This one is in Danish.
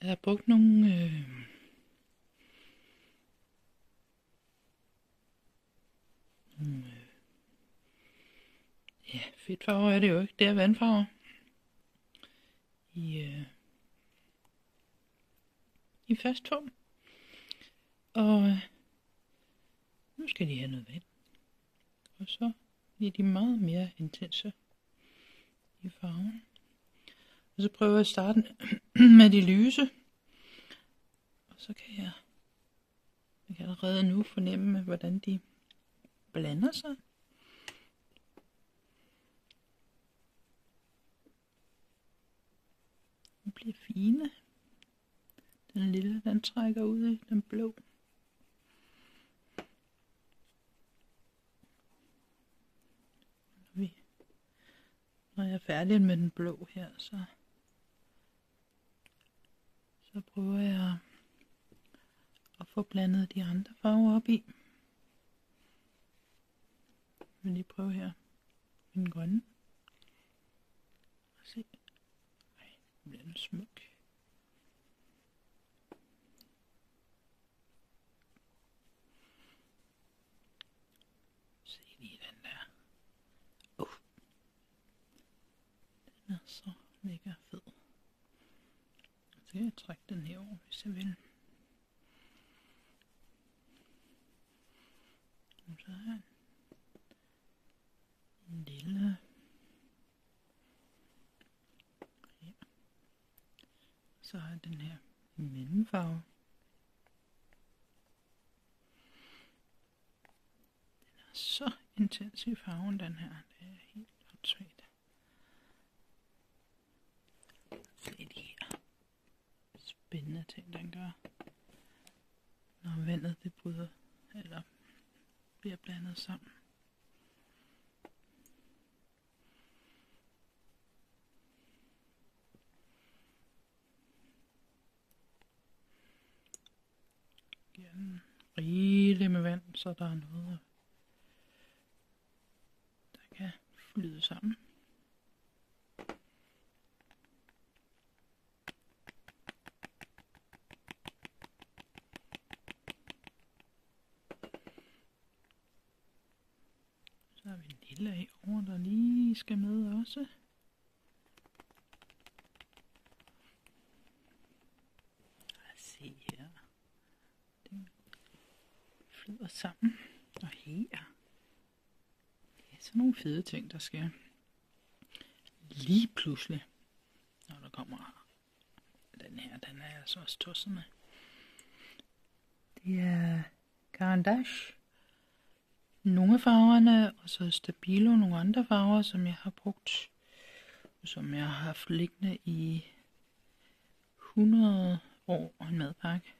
Jeg har brugt nogle fedtfarver er det jo ikke, det er vandfarver i fast form. Og nu skal de have noget vand. Og så bliver de meget mere intense i farven. Og så prøver jeg at starte med de lyse. Og så kan jeg allerede nu fornemme, hvordan de blander sig. De bliver fine. Den lille, den trækker ud i den blå. Når jeg er færdig med den blå her, så prøver jeg at få blandet de andre farver op i. Jeg vil lige prøve her med den grønne. Se. Ej, den bliver den smuk. Se lige den der. Den er så mega fed. Så kan jeg trække den herover, hvis jeg vil. Og så her en lille her. Så har jeg den her mellemfarve. Den er så intens i farven, den her. Det er helt åndssvagt. Se de her spændende ting, den gør, når vandet det bryder eller bliver blandet sammen. Giver den rigeligt med vand, så der er noget, der kan flyde sammen. Så har vi en lille af over, der lige skal med også. Se her. Den flyder sammen. Og her. Det er sådan nogle fede ting, der sker. Lige pludselig. Når der kommer den her, den er altså også tosset med. Det er Caran d'Ache. Nogle af farverne, og så Stabilo, nogle andre farver, som jeg har brugt, som jeg har haft liggende i 100 år og en madpakke.